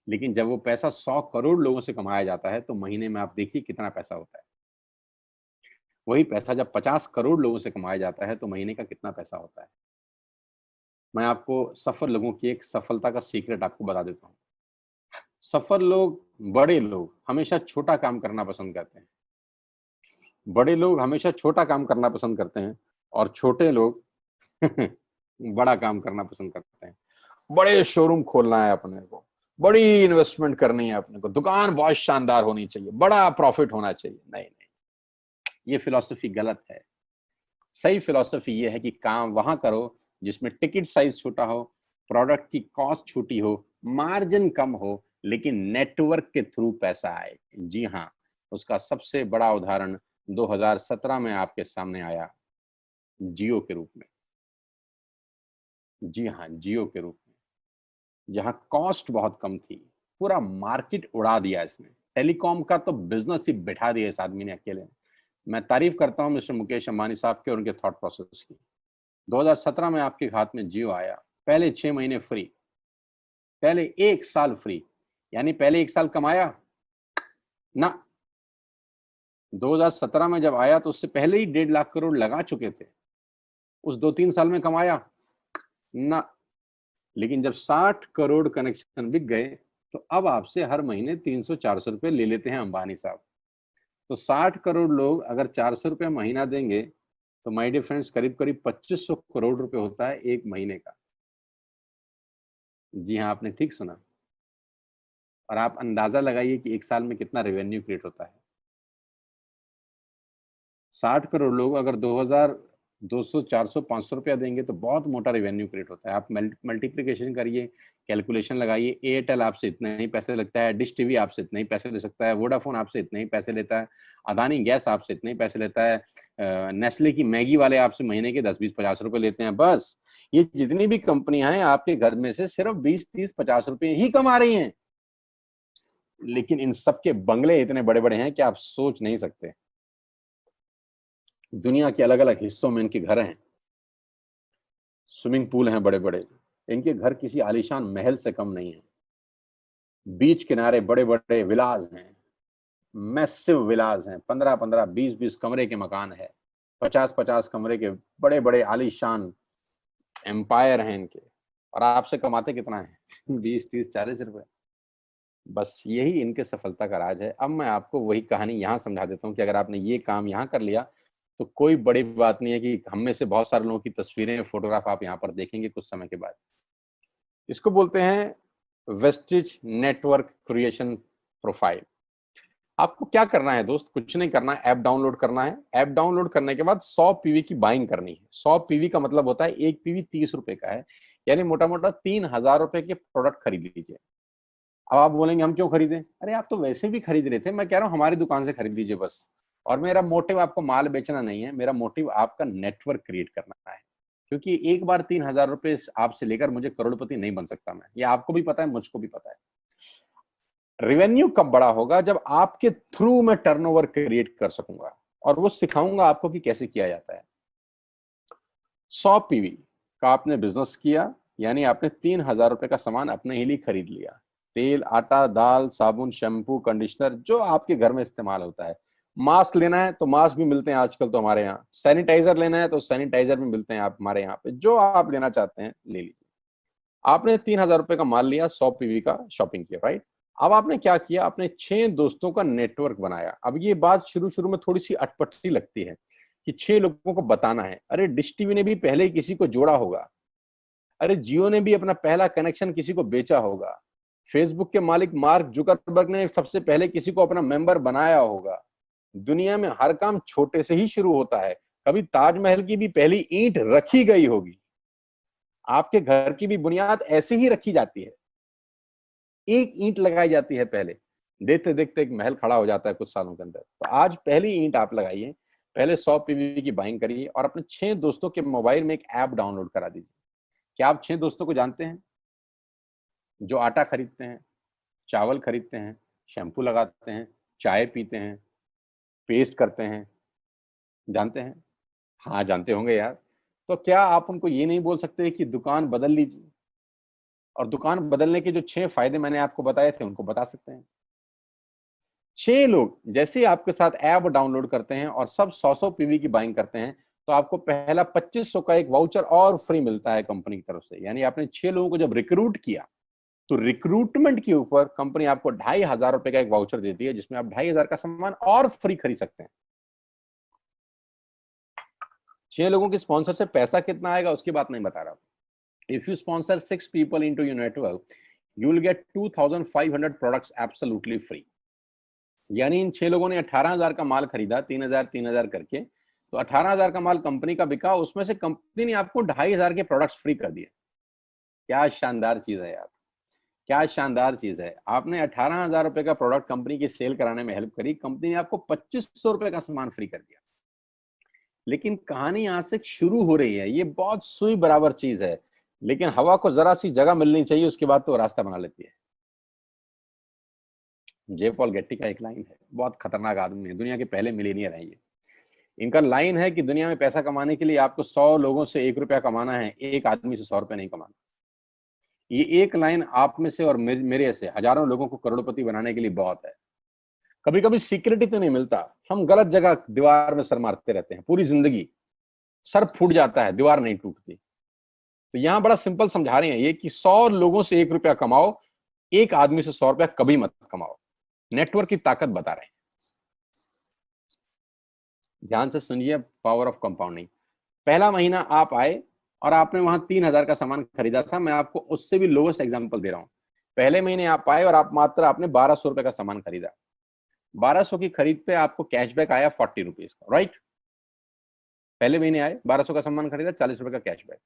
[SPEAKER 1] लेकिन जब वो पैसा 100 करोड़ लोगों से कमाया जाता है, तो महीने में आप देखिए कितना पैसा होता है। वही पैसा जब 50 करोड़ लोगों से कमाया जाता है, तो महीने का कितना पैसा होता है? मैं आपको सफल लोगों की एक सफलता का सीक्रेट आपको बता देता हूँ। सफल लोग, बड़े लोग हमेशा छोटा काम करना पसंद करते हैं। बड़े लोग हमेशा छोटा काम करना पसंद करते हैं, और छोटे लोग बड़ा काम करना पसंद करते हैं। बड़े शोरूम खोलना है अपने को, बड़ी इन्वेस्टमेंट करनी है अपने को, दुकान बहुत शानदार होनी चाहिए, बड़ा प्रॉफिट होना चाहिए। नहीं नहीं, ये फिलॉसफी गलत है। सही फिलॉसफी ये है कि काम वहां करो जिसमें टिकट साइज छोटा हो, प्रोडक्ट की कॉस्ट छोटी हो, मार्जिन कम हो, लेकिन नेटवर्क के थ्रू पैसा आए। जी हाँ, उसका सबसे बड़ा उदाहरण 2017 में आपके सामने आया, जियो के रूप में। जी हाँ, जियो के रूप में, जहां कॉस्ट बहुत कम थी, पूरा मार्केट उड़ा दिया इसने। टेलीकॉम का तो बिजनेस ही बिठा दिया इस आदमी ने अकेले। मैं तारीफ करता हूं मिस्टर मुकेश अंबानी साहब के और उनके थॉट प्रोसेस की। 2017 में आपके हाथ में जियो आया, पहले 6 महीने फ्री, पहले 1 साल फ्री, यानी पहले 1 साल कमाया ना। 2017 में जब आया तो उससे पहले ही 1.5 लाख करोड़ लगा चुके थे, उस 2-3 साल में कमाया ना। लेकिन जब 60 करोड़ कनेक्शन बिक गए तो अब आपसे हर महीने 300-400 रुपए ले लेते हैं अंबानी साहब। तो 60 करोड़ लोग अगर 400 रुपए महीना देंगे तो माय डियर फ्रेंड्स करीब करीब 2500 करोड़ रुपए होता है एक महीने का। जी हाँ, आपने ठीक सुना। और आप अंदाजा लगाइए कि एक साल में कितना रेवेन्यू क्रिएट होता है। 60 करोड़ लोग अगर 2000 200 400 500 रुपया देंगे तो बहुत मोटा रेवेन्यू क्रिएट होता है। आप मल्टीप्लिकेशन करिए, कैलकुलेशन लगाइए। एयरटेल आपसे इतने ही पैसे लगता है, डिश टीवी आपसे इतने ही पैसे ले सकता है, वोडाफोन आपसे इतने ही पैसे लेता है, अदानी गैस आपसे इतने ही पैसे लेता है, नेस्ले की मैगी वाले आपसे महीने के 10-20-50 रुपए लेते हैं। बस ये जितनी भी कंपनियां हैं आपके घर में से सिर्फ 20-30-50 रुपए ही कमा रही हैं। लेकिन इन सबके बंगले इतने बड़े बड़े हैं कि आप सोच नहीं सकते। दुनिया के अलग अलग हिस्सों में इनके घर हैं, स्विमिंग पूल हैं बड़े बड़े। इनके घर किसी आलीशान महल से कम नहीं है। बीच किनारे बड़े बड़े विलाज हैं, मैसिव विलाज हैं, 15-15 20-20 कमरे के मकान है, 50-50 कमरे के बड़े बड़े आलीशान एम्पायर हैं इनके। और आपसे कमाते कितना है 20-30-40 रुपए। बस यही इनके सफलता का राज है। अब मैं आपको वही कहानी यहाँ समझा देता हूँ कि अगर आपने ये काम यहाँ कर लिया तो कोई बड़ी बात नहीं है कि हम में से बहुत सारे लोगों की तस्वीरें, फोटोग्राफ आप यहाँ पर देखेंगे कुछ समय के बाद। इसको बोलते हैं वेस्टिज नेटवर्क क्रिएशन प्रोफाइल। आपको क्या करना है दोस्त? कुछ नहीं करना है, ऐप डाउनलोड करना है। ऐप डाउनलोड करने के बाद 100 पीवी की बाइंग करनी है। 100 पीवी का मतलब होता है एक पीवी 30 रुपए का है, यानी मोटा मोटा 3000 रुपए के प्रोडक्ट खरीद लीजिए। अब आप बोलेंगे हम क्यों खरीदें? अरे आप तो वैसे भी खरीद रहे थे, मैं कह रहा हूँ हमारी दुकान से खरीद लीजिए बस। और मेरा मोटिव आपको माल बेचना नहीं है, मेरा मोटिव आपका नेटवर्क क्रिएट करना है। क्योंकि एक बार 3000 रुपए आपसे लेकर मुझे करोड़पति नहीं बन सकता मैं, ये आपको भी पता है, मुझको भी पता है। रेवेन्यू कब बड़ा होगा? जब आपके थ्रू मैं टर्नओवर क्रिएट कर सकूंगा, और वो सिखाऊंगा आपको कि कैसे किया जाता है। 100 पीवी का आपने बिजनेस किया, यानी आपने 3000 रुपए का सामान अपने ही लिए खरीद लिया। तेल, आटा, दाल, साबुन, शैम्पू, कंडीशनर, जो आपके घर में इस्तेमाल होता है। मास्क लेना है तो मास्क भी मिलते हैं आजकल तो हमारे यहाँ। सैनिटाइजर लेना है तो सैनिटाइजर भी मिलते हैं आप हमारे यहाँ पे। जो आप लेना चाहते हैं ले लीजिए। आपने 3000 रुपए का माल लिया, 100 पीवी का शॉपिंग किया, राइट? अब आपने क्या किया? आपने 6 दोस्तों का नेटवर्क बनाया। अब ये बात शुरू शुरू में थोड़ी सी अटपटी लगती है कि 6 लोगों को बताना है। अरे डिश टीवी ने भी पहले ही किसी को जोड़ा होगा, अरे जियो ने भी अपना पहला कनेक्शन किसी को बेचा होगा, फेसबुक के मालिक मार्क जुकरबर्ग ने सबसे पहले किसी को अपना मेंबर बनाया होगा। दुनिया में हर काम छोटे से ही शुरू होता है। कभी ताजमहल की भी पहली ईंट रखी गई होगी, आपके घर की भी बुनियाद ऐसे ही रखी जाती है। एक ईंट लगाई जाती है पहले, देखते देखते एक महल खड़ा हो जाता है कुछ सालों के अंदर। तो आज पहली ईंट आप लगाइए, पहले 100 पीवी की बाइंग करिए और अपने 6 दोस्तों के मोबाइल में एक ऐप डाउनलोड करा दीजिए। क्या आप 6 दोस्तों को जानते हैं जो आटा खरीदते हैं, चावल खरीदते हैं, शैम्पू लगाते हैं, चाय पीते हैं, पेस्ट करते हैं? जानते हैं? हाँ जानते होंगे यार। तो क्या आप उनको ये नहीं बोल सकते कि दुकान बदल लीजिए? और दुकान बदलने के जो 6 फायदे मैंने आपको बताए थे उनको बता सकते हैं। 6 लोग जैसे ही आपके साथ ऐप डाउनलोड करते हैं और सब 100-100 पीवी की बाइंग करते हैं तो आपको पहला 2500 का एक वाउचर और फ्री मिलता है कंपनी की तरफ से। यानी आपने 6 लोगों को जब रिक्रूट किया तो रिक्रूटमेंट के ऊपर कंपनी आपको 2500 रुपए का एक वाउचर देती है, जिसमें आप 2500 का सामान और फ्री खरीद सकते हैं। 6 लोगों के स्पॉन्सर से पैसा कितना आएगा उसकी बात नहीं बता रहा। If you sponsor 6 people into your network, you will get 2500 products absolutely free. यानी इन 6 लोगों ने 18000 का माल खरीदा, 3000 करके, तो 18000 का माल कंपनी का बिका, उसमें से कंपनी ने आपको 2500 के प्रोडक्ट्स फ्री कर दिए। क्या शानदार चीज है यार, क्या शानदार चीज है। आपने 18000 रुपए का प्रोडक्ट कंपनी की सेल कराने में हेल्प करी, कंपनी ने आपको 2500 रुपए का सामान फ्री कर दिया। लेकिन कहानी यहां से शुरू हो रही है। ये बहुत सुई बराबर चीज है, लेकिन हवा को जरा सी जगह मिलनी चाहिए, उसके बाद तो रास्ता बना लेती है। जे पॉल गेट्टी का एक लाइन है, बहुत खतरनाक आदमी है, दुनिया के पहले मिलीनियर है ये। इनका लाइन है कि दुनिया में पैसा कमाने के लिए आपको 100 लोगों से 1 रुपया कमाना है, एक आदमी से 100 रुपया नहीं कमाना। ये एक लाइन आप में से और मेरे से हजारों लोगों को करोड़पति बनाने के लिए बहुत है। कभी कभी सिक्योरिटी तो नहीं मिलता, हम गलत जगह दीवार में सर मारते रहते हैं, पूरी जिंदगी सर फूट जाता है, दीवार नहीं टूटती। तो यहां बड़ा सिंपल समझा रहे हैं ये कि 100 लोगों से 1 रुपया कमाओ, एक आदमी से 100 रुपया कभी मत कमाओ। नेटवर्क की ताकत बता रहे हैं। ध्यान से सुनिए, पावर ऑफ कंपाउंडिंग। पहला महीना आप आए और आपने वहां 3,000 का सामान खरीदा था। मैं आपको उससे भी लोवेस्ट एग्जांपल दे रहा हूं। पहले महीने आप आए और आपने 1200 रुपए का सामान खरीदा। 1200 की खरीद पे आपको कैशबैक आया 40 रुपीज का, राइट। पहले महीने आए, 1200 का सामान खरीदा, 40 रुपए का कैशबैक।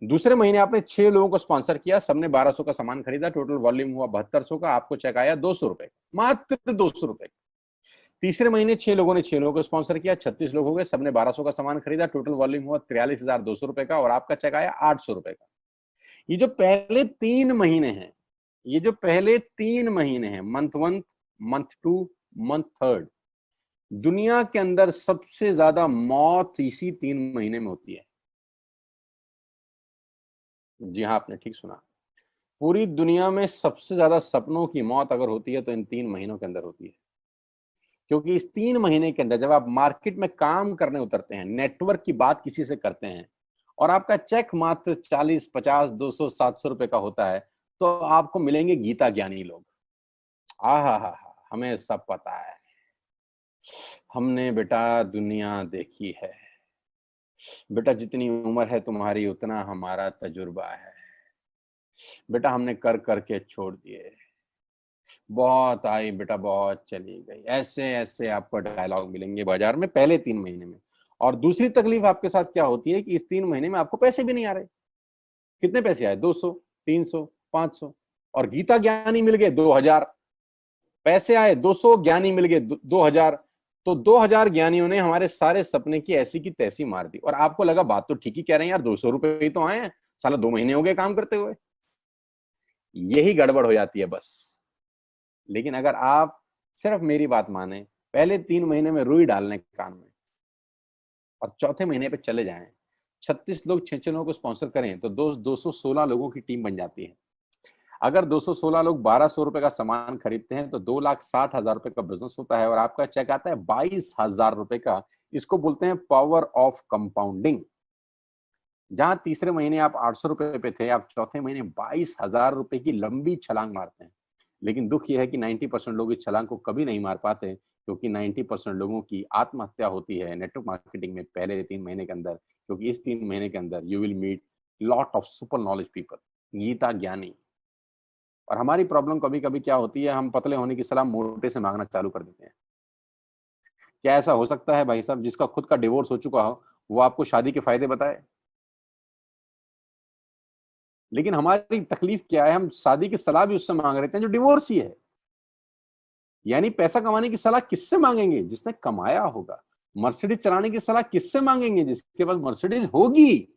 [SPEAKER 1] दूसरे महीने आपने 6 लोगों को स्पॉन्सर किया, सबने 1200 का सामान खरीदा, टोटल वॉल्यूम हुआ 7200 का, आपको चेक आया 200 रुपए, मात्र 200 रुपए। तीसरे महीने 6 लोगों ने 6 लोगों को स्पॉन्सर किया, 36 लोग हो गए, सबने 1200 का सामान खरीदा, टोटल वॉल्यूम हुआ 43,200 रुपए का, और आपका चेक आया 800 रुपए का। ये जो पहले 3 महीने हैं, ये जो पहले 3 महीने हैं, मंथ 1, मंथ 2, मंथ 3, दुनिया के अंदर सबसे ज्यादा मौत इसी 3 महीने में होती है। जी हाँ, आपने ठीक सुना। पूरी दुनिया में सबसे ज्यादा सपनों की मौत अगर होती है तो इन 3 महीनों के अंदर होती है। क्योंकि इस 3 महीने के अंदर जब आप मार्केट में काम करने उतरते हैं, नेटवर्क की बात किसी से करते हैं, और आपका चेक मात्र 40, 50, 200, 700 रुपए का होता है, तो आपको मिलेंगे गीता ज्ञानी लोग। आहा, हमें सब पता है, हमने बेटा दुनिया देखी है, बेटा जितनी उम्र है तुम्हारी उतना हमारा तजुर्बा है, बेटा हमने कर करके छोड़ दिए, बहुत आई बेटा बहुत चली गई। ऐसे ऐसे आपको डायलॉग मिलेंगे बाजार में पहले 3 महीने में। और दूसरी तकलीफ आपके साथ क्या होती है कि इस 3 महीने में आपको पैसे भी नहीं आ रहे। कितने पैसे आए? 200, 300, 500, और गीता ज्ञानी मिल गए 2000। पैसे आए 200, ज्ञानी मिल गए 2000। तो 2000 ज्ञानियों ने हमारे सारे सपने की ऐसी की तैसी मार दी। और आपको लगा बात तो ठीक ही कह रहे हैं यार, 200 रुपए ही तो आए हैं, साला 2 महीने हो गए काम करते हुए। यही गड़बड़ हो जाती है बस। लेकिन अगर आप सिर्फ मेरी बात माने, पहले 3 महीने में रुई डालने कान में, और चौथे महीने पे चले जाएं, 36 लोग 6 लोगों को स्पॉन्सर करें तो 216 लोगों की टीम बन जाती है। अगर 216 लोग 1200 रुपए का सामान खरीदते हैं तो 2,60,000 रुपए का बिजनेस होता है, और आपका चेक आता है 22,000 रुपए का। इसको बोलते हैं पावर ऑफ कंपाउंडिंग। जहां तीसरे महीने आप 800 रुपए पे थे, आप चौथे महीने 22,000 रुपए की लंबी छलांग मारते हैं। लेकिन दुख यह है कि 90% लोग इस छलांग को कभी नहीं मार पाते, क्योंकि 90% लोगों की आत्महत्या होती है नेटवर्क मार्केटिंग में पहले 3 महीने के अंदर। क्योंकि इस 3 महीने के अंदर you will meet lot of super knowledge people, Gita ज्ञानी। और हमारी प्रॉब्लम कभी कभी क्या होती है, हम पतले होने की सलाह मोटे से मांगना चालू कर देते हैं। क्या ऐसा हो सकता है भाई साहब, जिसका खुद का डिवोर्स हो चुका हो वो आपको शादी के फायदे बताए? लेकिन हमारी तकलीफ क्या है, हम शादी की सलाह भी उससे मांग रहे हैं जो डिवोर्स ही है। यानी पैसा कमाने की सलाह किससे मांगेंगे? जिसने कमाया होगा। मर्सिडीज चलाने की सलाह किससे मांगेंगे? जिसके पास मर्सिडीज होगी।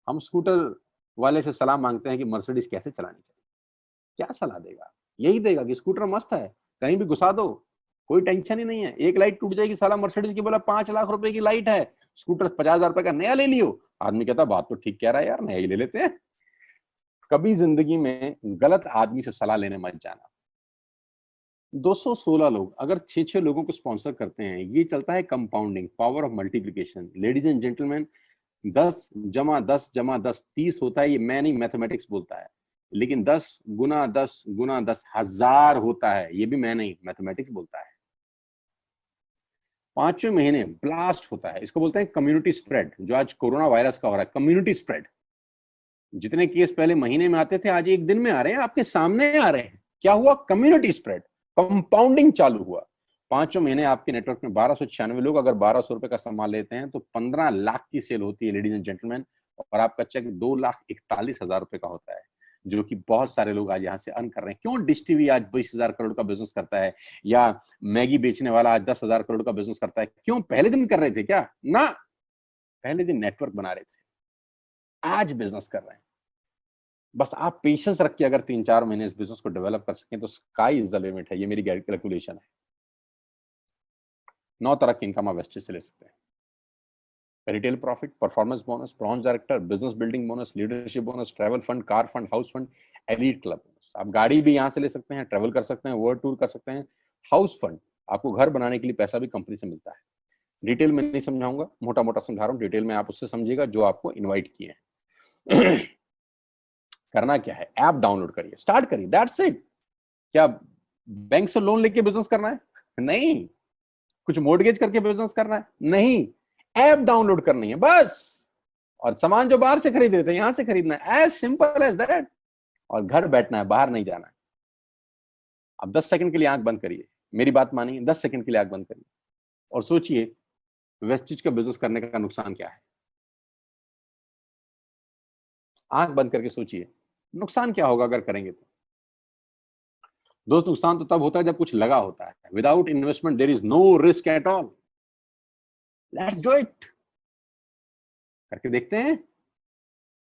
[SPEAKER 1] हम स्कूटर वाले से सलाह मांगते हैं कि मर्सिडीज कैसे चलानी चाहिए। क्या सलाह देगा? यही देगा कि स्कूटर मस्त है, कहीं भी घुसा दो, कोई टेंशन ही नहीं है। एक लाइट टूट जाएगी, साला मर्सिडीज की बोला 5 लाख रुपए की लाइट है, स्कूटर 50,000 रुपए का नया ले लियो। आदमी कहता बात तो ठीक कह रहा है यार, नया ही ले लेते हैं। कभी जिंदगी में गलत आदमी से सलाह लेने मत जाना। 216 लोग अगर 6 लोगों को स्पॉन्सर करते हैं, ये चलता है compounding, power of multiplication. Ladies and gentleman, 10 जमा 10 जमा 10 30 होता है। ये मैं नहीं, मैथमेटिक्स बोलता है। लेकिन 10 गुना 10 गुना 10 1000 होता है। ये भी मैं नहीं, मैथमेटिक्स बोलता है। 5वें महीने ब्लास्ट होता है। इसको बोलते हैं कम्युनिटी स्प्रेड। जो आज कोरोना वायरस का हो रहा है, कम्युनिटी स्प्रेड। जितने केस पहले महीने में आते थे, आज एक दिन में आ रहे हैं, आपके सामने आ रहे हैं। क्या हुआ? कम्युनिटी स्प्रेड, कंपाउंडिंग चालू हुआ। 5वें महीने आपके नेटवर्क में 1296 लोग अगर 1200 रुपए का सामान लेते हैं तो 15 लाख की सेल होती है, लेडीज एंड जेंटलमैन। और आपका चेक 2,41,000 रुपए का होता है, जो कि बहुत सारे लोग आज यहाँ से अर्न कर रहे हैं। क्यों डिश टीवी आज 20,000 करोड़ का बिजनेस करता है, या मैगी बेचने वाला आज 10,000 करोड़ का बिजनेस करता है? क्यों? पहले दिन कर रहे थे क्या? ना, पहले दिन नेटवर्क बना रहे थे, आज बिजनेस कर रहे हैं। बस आप पेशेंस रख के अगर 3-4 महीने इस बिजनेस को डेवलप कर सकें तो स्काई इज द लिमिट है। ये मेरी कैलकुलेशन है। 9 तरह की इनकम आप वेस्टेज से ले सकते हैं। Retail profit, performance bonus, bronze director, business building bonus, leadership bonus, travel fund, car fund, house fund, elite club bonus. आप गाड़ी भी यहाँ से ले सकते हैं, ट्रैवल कर सकते हैं, वर्ल्ड टूर कर सकते हैं। हाउस फंड, आपको घर बनाने के लिए पैसा भी कंपनी से मिलता है। डिटेल में नहीं समझाऊंगा, मोटा मोटा समझा रहा हूँ, डिटेल में आप उससे समझिएगा जो आपको इन्वाइट किए हैं। करना क्या है, ऐप डाउनलोड करिए, स्टार्ट करिए, दैट्स इट। क्या बैंक से लोन लेके बिजनेस करना है? नहीं। कुछ मोर्टगेज करके बिजनेस करना है? नहीं। ऐप डाउनलोड करनी है बस, और सामान जो बाहर से खरीद रहे थे यहां से खरीदना है, एज सिंपल एज दैट। और घर बैठना है, बाहर नहीं जाना है। अब 10 सेकंड के लिए आंख बंद करिए, मेरी बात मानिए, 10 सेकंड के लिए आंख बंद करिए और सोचिए वेस्टेज का बिजनेस करने का नुकसान क्या है। आंख बंद करके सोचिए नुकसान क्या होगा अगर करेंगे तो। दोस्त, नुकसान तो तब होता है जब कुछ लगा होता है। Without investment there is no risk at all. Let's do it. करके देखते हैं,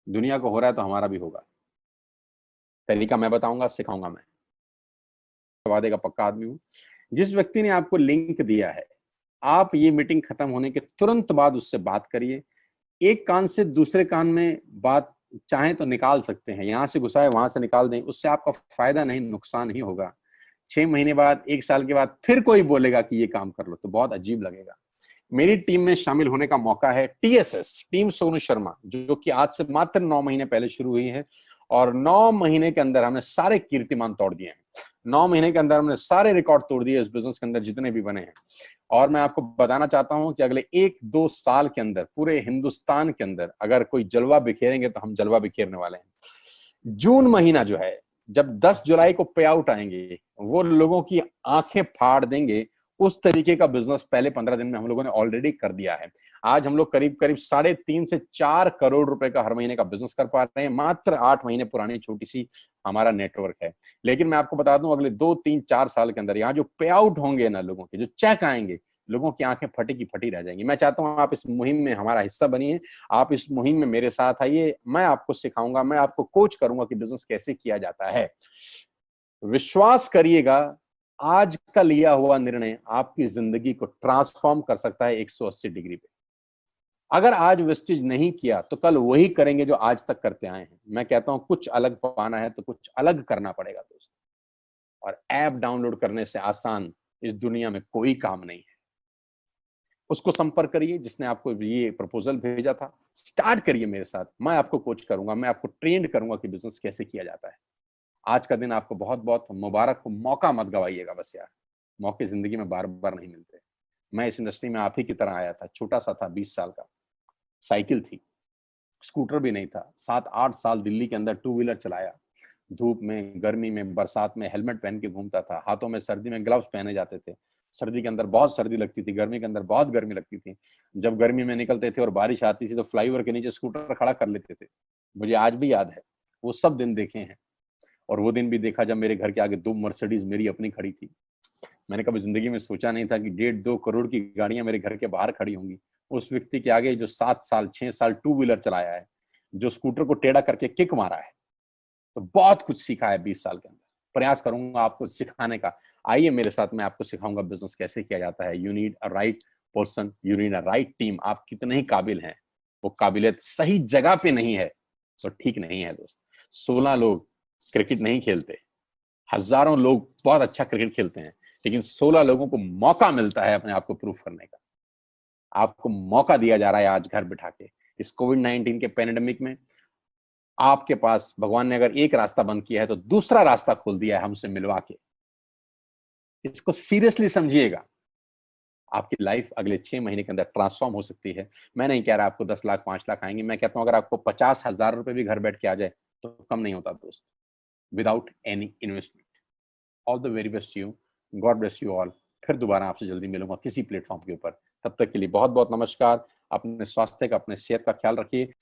[SPEAKER 1] दुनिया को हो रहा है तो हमारा भी होगा। तरीका मैं बताऊंगा, सिखाऊंगा मैं, वादे का पक्का आदमी हूं। जिस व्यक्ति ने आपको लिंक दिया है, आप ये मीटिंग खत्म होने के तुरंत बाद उससे बात करिए। एक कान से दूसरे कान में बात चाहें तो निकाल सकते हैं, यहां से घुसाए वहां से निकाल दें, उससे आपका फायदा नहीं नुकसान ही होगा। 6 महीने बाद, 1 साल के बाद फिर कोई बोलेगा कि ये काम कर लो तो बहुत अजीब लगेगा। मेरी टीम में शामिल होने का मौका है टीएसएस, टीम सोनू शर्मा, जो कि आज से मात्र 9 महीने पहले शुरू हुई है, और 9 महीने के अंदर हमने सारे कीर्तिमान तोड़ दिए हैं। 9 महीने के अंदर हमने सारे रिकॉर्ड तोड़ दिए इस बिजनेस के अंदर जितने भी बने हैं। और मैं आपको बताना चाहता हूं कि अगले 1-2 साल के अंदर पूरे हिंदुस्तान के अंदर अगर कोई जलवा बिखेरेंगे तो हम जलवा बिखेरने वाले हैं। जून महीना जो है, जब 10 जुलाई को पे आउट आएंगे, वो लोगों की आंखें फाड़ देंगे। उस तरीके का बिजनेस पहले 15 दिन में हम लोगों ने ऑलरेडी कर दिया है। आज हम लोग करीब करीब 3.5 से 4 करोड़ रुपए का हर महीने का बिजनेस कर पा रहे हैं। मात्र 8 महीने पुरानी छोटी सी हमारा नेटवर्क है। लेकिन मैं आपको बता दूं, अगले 2-3-4 साल के अंदर यहाँ जो पे आउट होंगे ना, लोगों के जो चेक आएंगे, लोगों की आंखें फटी की फटी रह जाएंगी। मैं चाहता हूं आप इस मुहिम में हमारा हिस्सा बनिए, आप इस मुहिम में मेरे साथ आइए। मैं आपको सिखाऊंगा, मैं आपको कोच करूंगा कि बिजनेस कैसे किया जाता है। विश्वास करिएगा, आज का लिया हुआ निर्णय आपकी जिंदगी को ट्रांसफॉर्म कर सकता है 180 डिग्री पे। अगर आज वेस्टेज नहीं किया तो कल वही करेंगे जो आज तक करते आए हैं। मैं कहता हूं कुछ अलग पाना है तो कुछ अलग करना पड़ेगा दोस्त। और ऐप डाउनलोड करने से आसान इस दुनिया में कोई काम नहीं है। उसको संपर्क करिए जिसने आपको ये प्रपोजल भेजा था, स्टार्ट करिए मेरे साथ। मैं आपको कोच करूंगा, मैं आपको ट्रेंड करूंगा कि बिजनेस कैसे किया जाता है। आज का दिन आपको बहुत बहुत मुबारक हो। मौका मत गवाइएगा बस यार, मौके जिंदगी में बार बार नहीं मिलते। मैं इस इंडस्ट्री में आप ही की तरह आया था, छोटा सा था, 20 साल का, साइकिल थी, स्कूटर भी नहीं था। 7-8 साल दिल्ली के अंदर टू व्हीलर चलाया, धूप में, गर्मी में, बरसात में हेलमेट पहन के घूमता था। हाथों में सर्दी में ग्लव्स पहने जाते थे। सर्दी के अंदर बहुत सर्दी लगती थी, गर्मी के अंदर बहुत गर्मी लगती थी। जब गर्मी में निकलते थे और बारिश आती थी तो फ्लाईओवर के नीचे स्कूटर खड़ा कर लेते थे। मुझे आज भी याद है, वो सब दिन देखे हैं। और वो दिन भी देखा जब मेरे घर के आगे 2 मर्सिडीज मेरी अपनी खड़ी थी। मैंने कभी जिंदगी में सोचा नहीं था कि 1.5-2 करोड़ की गाड़ियां मेरे घर के बाहर खड़ी होंगी। उस व्यक्ति के आगे जो 7 साल 6 साल टू व्हीलर चलाया है, जो स्कूटर को टेढ़ा करके किक मारा है, तो बहुत कुछ सीखा है 20 साल के अंदर। प्रयास करूंगा आपको सिखाने का। आइए मेरे साथ, मैं आपको सिखाऊंगा बिजनेस कैसे किया जाता है। You need a right person, you need a right team. आप कितने ही काबिल हैं, वो काबिलियत सही जगह पे नहीं है तो ठीक नहीं है दोस्त। 16 लोग क्रिकेट नहीं खेलते, हजारों लोग बहुत अच्छा क्रिकेट खेलते हैं, लेकिन 16 लोगों को मौका मिलता है अपने आप को प्रूफ करने का। आपको मौका दिया जा रहा है आज घर बिठा के। इस कोविड-19 के पैंडेमिक में आपके पास भगवान ने अगर एक रास्ता बंद किया है तो दूसरा रास्ता खोल दिया है हमसे मिलवा के। इसको सीरियसली समझिएगा। आपकी लाइफ अगले 6 महीने के अंदर ट्रांसफॉर्म हो सकती है। मैं नहीं कह रहा आपको 10 लाख 5 लाख आएंगे, मैं कहता हूं अगर आपको 50,000 रुपए भी घर बैठ के आ जाए तो कम नहीं होता दोस्त, without any investment. All the very best you, God bless you all. फिर दोबारा आपसे जल्दी मिलूंगा किसी प्लेटफॉर्म के ऊपर। तब तक के लिए बहुत बहुत नमस्कार। अपने स्वास्थ्य का, अपने सेहत का ख्याल रखिए।